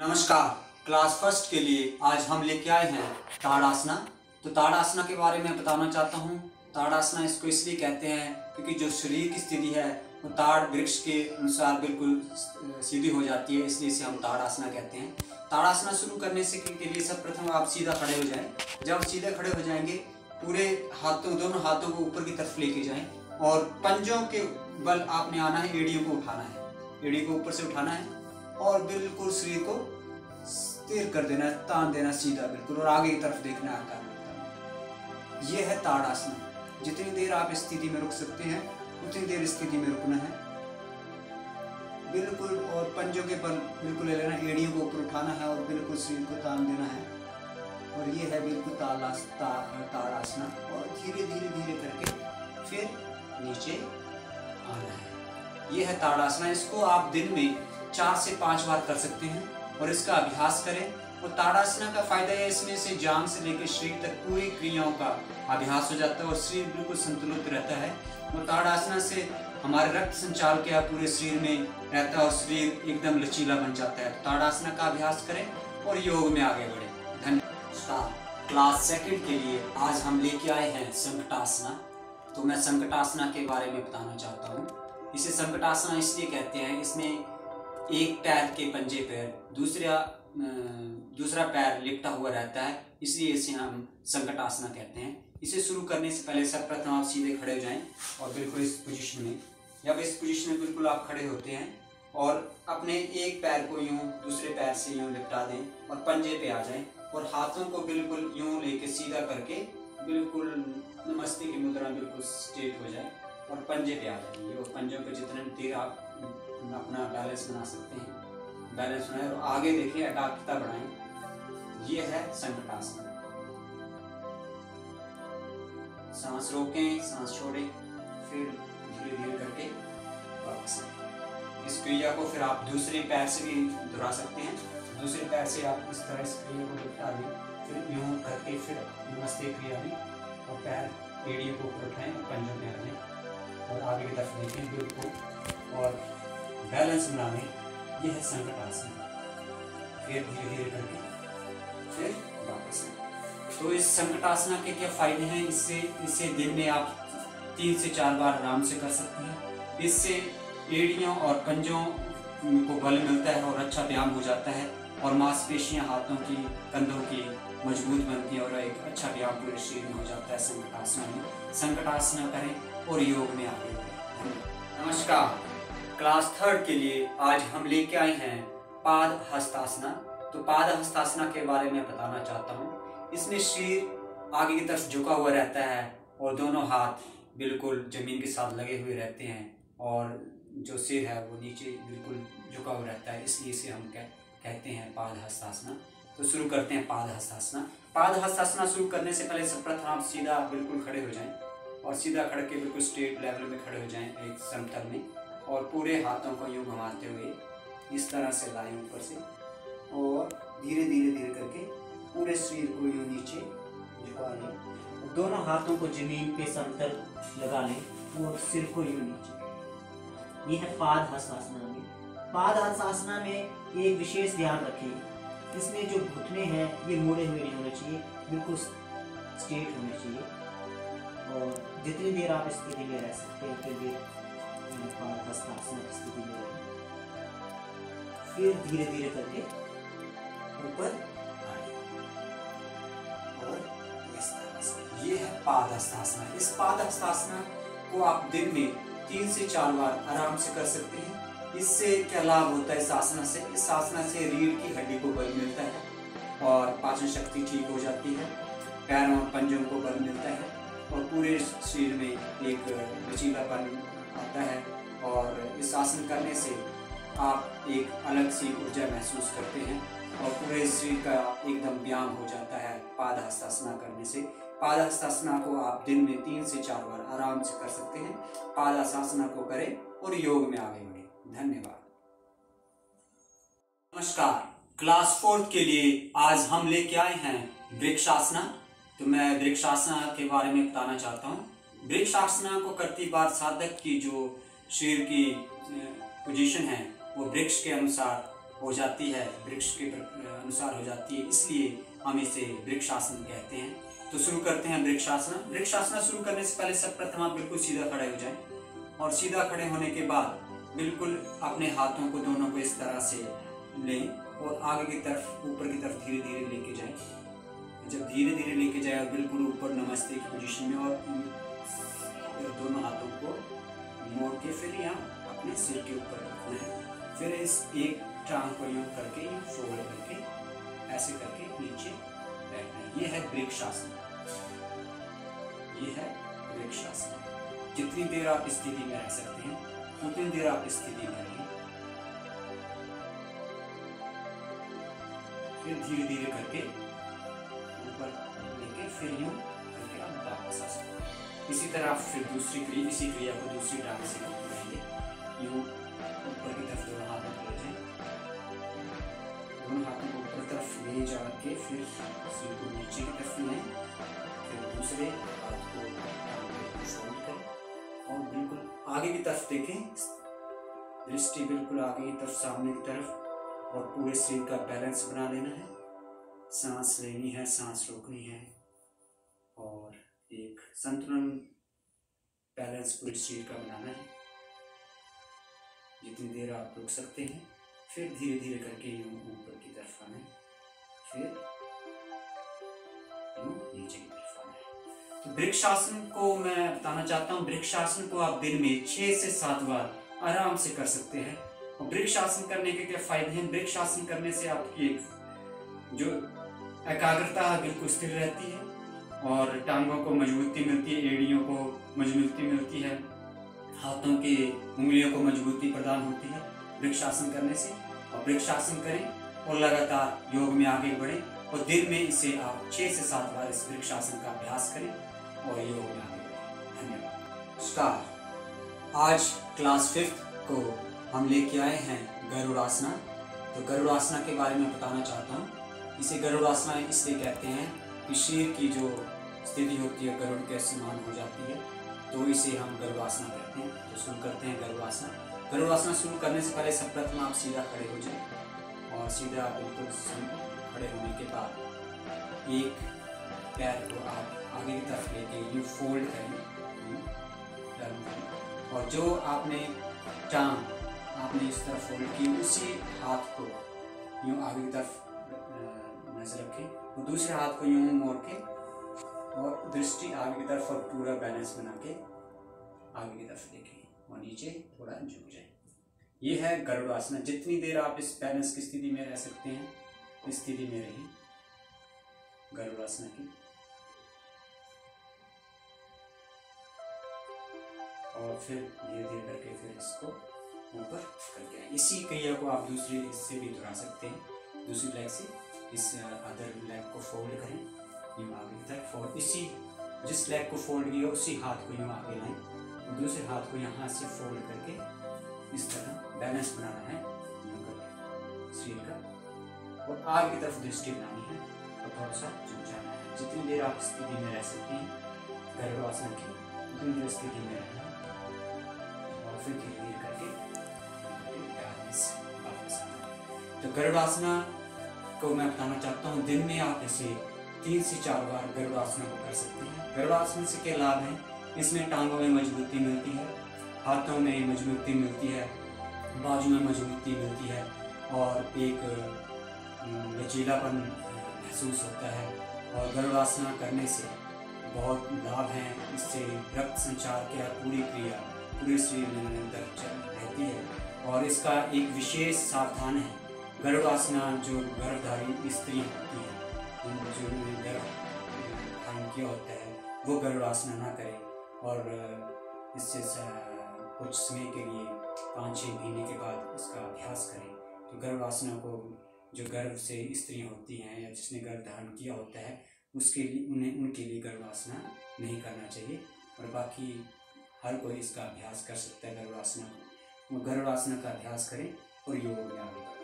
नमस्कार। Class first के लिए आज हम लेके आए हैं ताड़ासना। तो ताड़ासना के बारे में बताना चाहता हूँ। ताड़ासना इसको इसलिए कहते हैं क्योंकि जो शरीर की स्थिति है वो ताड़ वृक्ष के अनुसार बिल्कुल सीधी हो जाती है, इसलिए इसे हम ताड़ासना कहते हैं। ताड़ासना शुरू करने से के लिए सब प्रथम आप सीधा खड़े हो जाएं। जब सीधे खड़े हो जाएंगे पूरे दोनों हाथों को ऊपर की तरफ लेके जाएं और पंजों के बल आपने आना है, एड़ियों को उठाना है, एड़ी को ऊपर से उठाना है और बिल्कुल शरीर को स्थिर कर देना है, तान देना सीधा बिल्कुल, और आगे की तरफ देखना आकार। ये है ताड़ासना। जितनी देर आप इस स्थिति में रुक सकते हैं उतनी देर इस स्थिति में रुकना है बिल्कुल, और पंजों के बल बिल्कुल ले लेना, एड़ियों को ऊपर उठाना है और बिल्कुल शरीर को तान देना है। और ये है बिल्कुल ताड़ासना। और धीरे धीरे धीरे करके फिर नीचे आना है। ये है ताड़ासना। इसको आप दिन में 4 से 5 बार कर सकते हैं और इसका अभ्यास करें। और ताड़ासना का फायदा है इसमें से जांघ से लेकर शरीर तक पूरी क्रियाओं का अभ्यास हो जाता है और शरीर बिल्कुल संतुलित रहता है। और ताड़ासना से हमारे रक्त संचार क्या पूरे शरीर में रहता है और शरीर एकदम लचीला बन जाता है। तो ताड़ासना का अभ्यास करें और योग में आगे बढ़े। धन्यवाद। क्लास सेकंड के लिए आज हम लेके आए हैं संकटासना। तो मैं संकटासना के बारे में बताना चाहता हूँ। इसे संकटासना इसलिए कहते हैं, इसमें एक पैर के पंजे पर दूसरा पैर लिपटा हुआ रहता है, इसलिए इसे हम संकटासना कहते हैं। इसे शुरू करने से पहले सर्वप्रथम आप सीधे खड़े हो जाएं और बिल्कुल इस पोजीशन में, जब इस पोजीशन में बिल्कुल आप खड़े होते हैं और अपने एक पैर को यूं दूसरे पैर से यूं लिपटा दें और पंजे पे आ जाएं और हाथों को बिल्कुल यूं लेके सीधा करके बिल्कुल नमस्ते की मुद्रा में बिल्कुल स्ट्रेट हो जाए और पंजे पे आ जाएंगे। और पंजों पे जितने देर आप अपना बैलेंस बना सकते हैं बैलेंस बनाए और आगे देखिए, एकाग्रता बढ़ाएं। ये है संकटासना। सांस रोकें, सांस छोड़ें, फिर धीरे धीरे करके वापस। इस क्रिया को फिर आप दूसरे पैर से भी दोहरा सकते हैं। दूसरे पैर से आप इस तरह इस क्रिया को लिपटा दें, फिर यूं करके फिर नमस्ते क्रिया में और पैर एड़ियों को ऊपर उठाएं और पंजों पे आ जाएं और आगे की तरफ देखें बिल्कुल और बैलेंस बना लें। यह है संकटासना। फिर धीरे धीरे करके फिर वापस। तो इस संकटासना के क्या फायदे हैं? इससे दिन में आप 3 से 4 बार आराम से कर सकते हैं। इससे एड़ियों और पंजों को बल मिलता है और अच्छा व्यायाम हो जाता है और मांसपेशियां हाथों की, कंधों की मजबूत बनती है और एक अच्छा व्यायाम पूरे शरीर में हो जाता है संकटासना में। संकटासना करें और योग में आगे बढ़ें। नमस्कार। क्लास थर्ड के लिए आज हम लेके आए हैं पाद हस्तासना। तो पाद हस्तासना के बारे में बताना चाहता हूँ। इसमें शरीर आगे की तरफ झुका हुआ रहता है और दोनों हाथ बिल्कुल जमीन के साथ लगे हुए रहते हैं और जो सिर है वो नीचे बिल्कुल झुका हुआ रहता है, इसलिए इसे हम कहते हैं पाद हस्तासना। तो शुरू करते हैं पाद हस्तासना। पाद हस्तासना शुरू करने से पहले सर्वप्रथम आप सीधा बिल्कुल खड़े हो जाएं और सीधा खड़े के बिल्कुल स्ट्रेट लेवल में खड़े हो जाएं एक समतल में और पूरे हाथों को यूं घुमाते हुए इस तरह से लाएं ऊपर से और धीरे धीरे धीरे करके पूरे शरीर को यूं नीचे झुका लें और दोनों हाथों को जमीन पे समतल लगा लें और सिर को यूं नीचे। यह है पाद हस्तासना में। पाद हस्तासना में एक विशेष ध्यान रखें, इसमें जो घुटने हैं ये मुड़े हुए नहीं होने चाहिए, बिल्कुल स्ट्रेट होने चाहिए। और जितनी देर आप इस स्थिति में रह सकते हैं उतनी देर पाद हस्तासना की स्थिति में रहें। फिर धीरे धीरे करके ऊपर आए और इस तरह से। ये है पाद हस्तासना। इस पाद हस्तासना को आप दिन में 3 से 4 बार आराम से कर सकते हैं। इससे क्या लाभ होता है इस आसना से? इस आसना से रीढ़ की हड्डी को बल मिलता है और पाचन शक्ति ठीक हो जाती है, पैरों और पंजों को बल मिलता है और पूरे शरीर में एक लचीलापन आता है। और इस आसन करने से आप एक अलग सी ऊर्जा महसूस करते हैं और पूरे शरीर का एकदम व्यायाम हो जाता है पाद हस्तासना करने से। पाद हस्तासना को आप दिन में 3 से 4 बार आराम से कर सकते हैं। पाद हस्तासना को करें और योग में आगे बढ़ें। धन्यवाद। नमस्कार। क्लास 4 के लिए आज हम लेके आए हैं वृक्षासना। तो मैं वृक्षासना के बारे में बताना चाहता हूँ। वृक्षासना को करती बार साधक की जो शरीर की पोजीशन है वो वृक्ष के अनुसार हो जाती है, वृक्ष के अनुसार हो जाती है, इसलिए हम इसे वृक्षासन कहते हैं। तो शुरू करते हैं वृक्षासन। वृक्षासन शुरू करने से पहले सर्वप्रथम आप बिल्कुल सीधा खड़े हो जाएं और सीधा खड़े होने के बाद बिल्कुल अपने हाथों को दोनों को इस तरह से लें और आगे की तरफ ऊपर की तरफ धीरे धीरे लेके जाएं। जब धीरे धीरे लेके जाए और बिल्कुल ऊपर नमस्ते की पोजीशन में और दोनों हाथों को मोड़ के फिर यहाँ अपने सिर के ऊपर रखना है। फिर इस एक टांग को यूं करके यूं फोल्ड करके ऐसे करके नीचे बैठना है। ये है वृक्षासन, ये है वृक्षासन। जितनी देर आप इस स्थिति में रह सकते हैं उतनी देर आप इस स्थिति में रहें। फिर धीरे धीरे करके ऊपर लेके फिर यूं करके आप वापस आ सकते हैं। इसी तरह आप फिर इसी क्रिया को दूसरी टांग से करेंगे। यूं ऊपर की तरफ दोनों हाथों को ले जाएं, दोनों हाथों को ऊपर तरफ ले जाके फिर सिर को नीचे की तरफ लें, फिर दूसरे हाथ को फोल्ड करें और बिल्कुल आगे की तरफ देखें। दृष्टि बिल्कुल आगे की तरफ, सामने की तरफ, और पूरे शरीर का बैलेंस बना लेना है। सांस लेनी है, सांस रोकनी है और एक संतुलन बैलेंस पूरे शरीर का बनाना है। जितनी देर आप रुक सकते हैं फिर धीरे धीरे करके यूं ऊपर की तरफ आना है, फिर यूं नीचे की तरफ आना है। तो वृक्षासन को मैं बताना चाहता हूँ, वृक्षासन को आप दिन में 6 से 7 बार आराम से कर सकते हैं। और वृक्षासन करने के क्या फायदे हैं? वृक्षासन करने से आपकी जो एकाग्रता बिल्कुल स्थिर रहती है और टांगों को मजबूती मिलती है, एड़ियों को मजबूती मिलती है, हाथों की उंगलियों को मजबूती प्रदान होती है वृक्षासन करने से। और वृक्षासन करें और लगातार योग में आगे बढ़ें और दिन में इसे आप 6 से 7 बार इस वृक्षासन का अभ्यास करें और योग में आगे बढ़ें। धन्यवाद। नमस्कार। आज क्लास 5th को हम लेके आए हैं गरुड़ासना। तो गरुड़ासना के बारे में बताना चाहता हूँ। इसे गरुड़ासना इसलिए कहते हैं कि शरीर की जो स्थिति होती है गरुड़ के समान हो जाती है, तो इसे हम गरुड़ासना कहते हैं। तो शुरू करते हैं गरुड़ासना। गरुड़ासना शुरू करने से पहले सर्वप्रथम आप सीधा खड़े हो जाएं और सीधा बिल्कुल खड़े होने के बाद एक पैर को आप आगे की तरफ लेके यूँ फोल्ड करें और जो आपने टांग आपने इस तरफ फोल्ड की उसी हाथ को यूँ आगे की तरफ नजर रखें और दूसरे हाथ को यूँ मोड़ के और दृष्टि आगे की तरफ और पूरा बैलेंस बना के आगे की तरफ देखें और नीचे थोड़ा झुक जाए। ये है गरुड़ासना। जितनी देर आप इस बैलेंस की स्थिति में रह सकते हैं इस स्थिति में रहिए गरुड़ासना की। और फिर धीरे धीरे करके फिर इसको ऊपर करके आए। इसी क्रिया को आप दूसरी इससे भी दोहरा सकते हैं। दूसरी लेग से इस अदर लेग को फोल्ड करें यूँ आगे की तरफ और इसी जिस लेग को फोल्ड किया उसी हाथ को यूँ आगे लाएं और दूसरे हाथ को यहाँ से फोल्ड करके इस तरह बैलेंस बनाना है यूँ करके शरीर का और आगे की तरफ दृष्टि बनानी है और थोड़ा सा झुक जाना है। जितनी देर आप स्थिति में रह सकते हैं गरुड़ासन की उतनी देर स्थिति में रहना और फिर धीरे धीरे करके वापस आना। तो गरुड़ासना को मैं बताना चाहता हूँ, दिन में आप इसे 3 से 4 बार गरुड़ासना को कर सकते हैं। गरुड़ासन से क्या लाभ है? इसमें टांगों में मजबूती मिलती है, हाथों में मजबूती मिलती है, बाजू में मजबूती मिलती है और एक लचीलापन महसूस होता है। और गरुड़ासना करने से बहुत लाभ हैं। इससे रक्त संचार की पूरी क्रिया पूरे शरीर में निरंतर रहती है। और इसका एक विशेष सावधान है, गरुड़ासना जो गर्भधारी स्त्री होती है, जो गर्भ धारण किया होता है, वो गरुड़ासना ना करे और इससे कुछ समय के लिए 5-6 महीने के बाद इसका अभ्यास करें। तो गरुड़ासना को जो गर्भ से स्त्री होती हैं या जिसने गर्भ धारण किया होता है उसके लिए उनके लिए गरुड़ासना नहीं करना चाहिए और बाकी हर कोई इसका अभ्यास कर सकता है। गरुड़ासना का अभ्यास करें और योग में आगे बढ़ें।